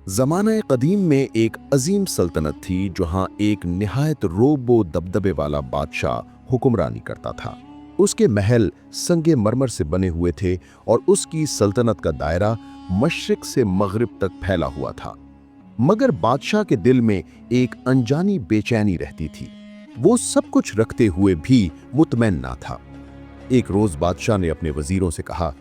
زمانہ قدیم میں ایک عظیم سلطنت تھی جہاں ایک نہایت روب و دبدبے والا بادشاہ حکمرانی کرتا تھا۔ اس کے محل سنگ مرمر سے بنے ہوئے تھے اور اس کی سلطنت کا دائرہ مشرق سے مغرب تک پھیلا ہوا تھا۔ مگر بادشاہ کے دل میں ایک انجانی بے چینی رہتی تھی۔ وہ سب کچھ رکھتے ہوئے بھی مطمئن نہ تھا۔ ایک روز بادشاہ نے اپنے وزیروں سے کہا،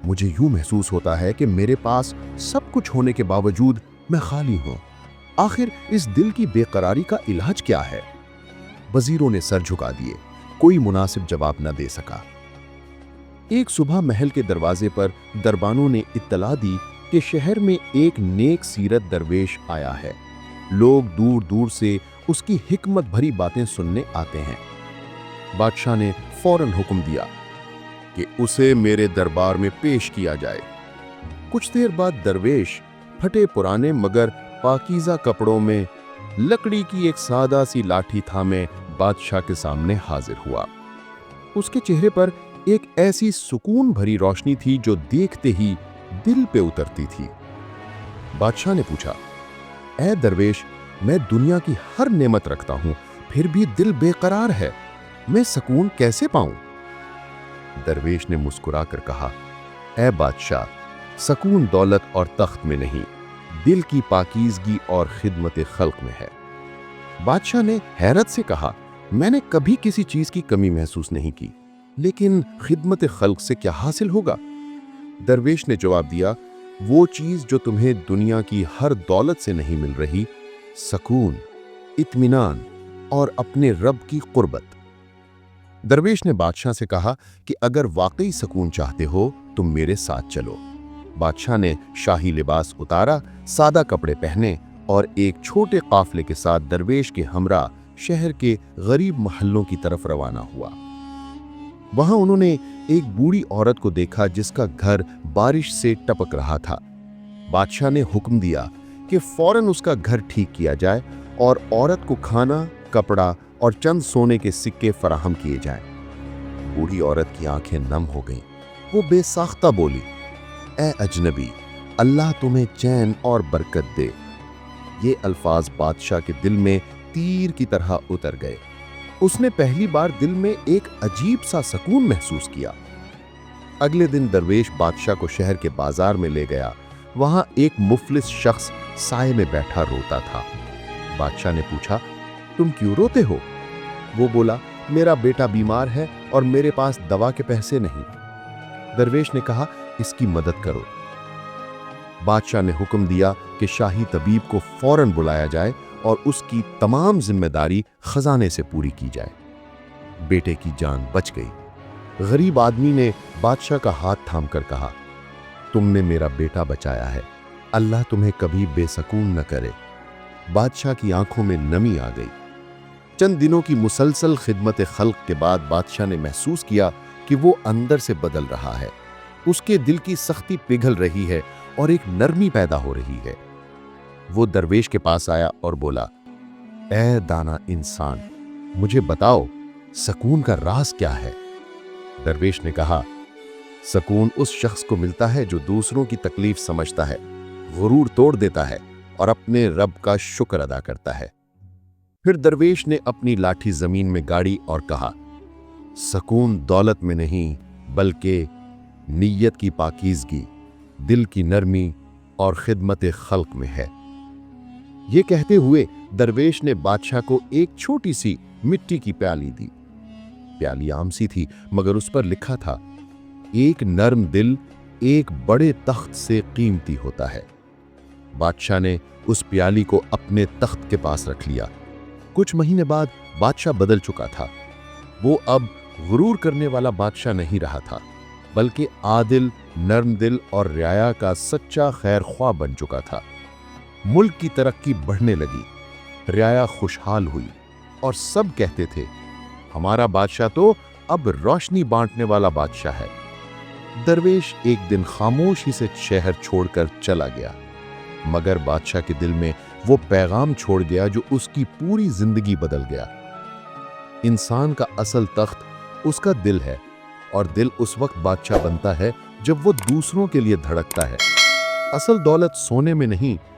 مجھے یوں محسوس ہوتا ہے کہ میرے پاس سب کچھ ہونے کے باوجود میں خالی ہوں۔ آخر اس دل کی بے قراری کا علاج کیا ہے؟ وزیروں نے سر جھکا دیے، کوئی مناسب جواب نہ دے سکا۔ ایک صبح محل کے دروازے پر دربانوں نے اطلاع دی کہ شہر میں ایک نیک سیرت درویش آیا ہے۔ لوگ دور دور سے اس کی حکمت بھری باتیں سننے آتے ہیں۔ بادشاہ نے فوراً حکم دیا کہ اسے میرے دربار میں پیش کیا جائے۔ کچھ دیر بعد درویش پھٹے پرانے مگر پاکیزہ کپڑوں میں لکڑی کی ایک سادہ سی لاٹھی تھامے بادشاہ کے سامنے حاضر ہوا۔ اس کے چہرے پر ایک ایسی سکون بھری روشنی تھی جو دیکھتے ہی دل پہ اترتی تھی۔ بادشاہ نے پوچھا، اے درویش، میں دنیا کی ہر نعمت رکھتا ہوں، پھر بھی دل بے قرار ہے، میں سکون کیسے پاؤں؟ درویش نے مسکرا کر کہا، اے بادشاہ، سکون دولت اور تخت میں نہیں، دل کی پاکیزگی اور خدمت خلق میں ہے۔ بادشاہ نے حیرت سے کہا، میں نے کبھی کسی چیز کی کمی محسوس نہیں کی، لیکن خدمت خلق سے کیا حاصل ہوگا؟ درویش نے جواب دیا، وہ چیز جو تمہیں دنیا کی ہر دولت سے نہیں مل رہی، سکون، اطمینان اور اپنے رب کی قربت۔ درویش نے بادشاہ سے کہا کہ اگر واقعی سکون چاہتے ہو تو میرے ساتھ چلو۔ بادشاہ نے شاہی لباس اتارا، سادہ کپڑے پہنے اور ایک چھوٹے قافلے کے ساتھ درویش کے ہمراہ شہر کے غریب محلوں کی طرف روانہ ہوا۔ وہاں انہوں نے ایک بوڑھی عورت کو دیکھا جس کا گھر بارش سے ٹپک رہا تھا۔ بادشاہ نے حکم دیا کہ فوراً اس کا گھر ٹھیک کیا جائے اور عورت کو کھانا، کپڑا اور چند سونے کے سکے فراہم کیے جائیں۔ بوڑھی عورت کی آنکھیں نم ہو گئیں۔ وہ بے ساختہ بولی، اے اجنبی، اللہ تمہیں چین اور برکت دے۔ یہ الفاظ بادشاہ کے دل میں تیر کی طرح اتر گئے۔ اس نے پہلی بار دل میں ایک عجیب سا سکون محسوس کیا۔ اگلے دن درویش بادشاہ کو شہر کے بازار میں لے گیا۔ وہاں ایک مفلس شخص سائے میں بیٹھا روتا تھا۔ بادشاہ نے پوچھا، تم کیوں روتے ہو؟ وہ بولا، میرا بیٹا بیمار ہے اور میرے پاس دوا کے پیسے نہیں۔ درویش نے کہا، اس کی مدد کرو۔ بادشاہ نے حکم دیا کہ شاہی طبیب کو فوراً بلایا جائے اور اس کی تمام ذمہ داری خزانے سے پوری کی جائے۔ بیٹے کی جان بچ گئی۔ غریب آدمی نے بادشاہ کا ہاتھ تھام کر کہا، تم نے میرا بیٹا بچایا ہے، اللہ تمہیں کبھی بے سکون نہ کرے۔ بادشاہ کی آنکھوں میں نمی آ گئی۔ چند دنوں کی مسلسل خدمت خلق کے بعد بادشاہ نے محسوس کیا کہ وہ اندر سے بدل رہا ہے۔ اس کے دل کی سختی پگھل رہی ہے اور ایک نرمی پیدا ہو رہی ہے۔ وہ درویش کے پاس آیا اور بولا، اے دانا انسان، مجھے بتاؤ سکون کا راز کیا ہے؟ درویش نے کہا، سکون اس شخص کو ملتا ہے جو دوسروں کی تکلیف سمجھتا ہے، غرور توڑ دیتا ہے اور اپنے رب کا شکر ادا کرتا ہے۔ پھر درویش نے اپنی لاٹھی زمین میں گاڑی اور کہا، سکون دولت میں نہیں بلکہ نیت کی پاکیزگی، دل کی نرمی اور خدمت خلق میں ہے۔ یہ کہتے ہوئے درویش نے بادشاہ کو ایک چھوٹی سی مٹی کی پیالی دی۔ پیالی عام سی تھی مگر اس پر لکھا تھا، ایک نرم دل ایک بڑے تخت سے قیمتی ہوتا ہے۔ بادشاہ نے اس پیالی کو اپنے تخت کے پاس رکھ لیا۔ کچھ مہینے بعد بادشاہ بدل چکا تھا۔ وہ اب غرور کرنے والا بادشاہ نہیں رہا تھا بلکہ عادل، نرم دل اور رعایا کا سچا خیر خواہ بن چکا تھا۔ ملک کی ترقی بڑھنے لگی، رعایا خوشحال ہوئی اور سب کہتے تھے، ہمارا بادشاہ تو اب روشنی بانٹنے والا بادشاہ ہے۔ درویش ایک دن خاموشی سے شہر چھوڑ کر چلا گیا، مگر بادشاہ کے دل میں وہ پیغام چھوڑ گیا جو اس کی پوری زندگی بدل گیا۔ انسان کا اصل تخت اس کا دل ہے اور دل اس وقت بادشاہ بنتا ہے جب وہ دوسروں کے لیے دھڑکتا ہے۔ اصل دولت سونے میں نہیں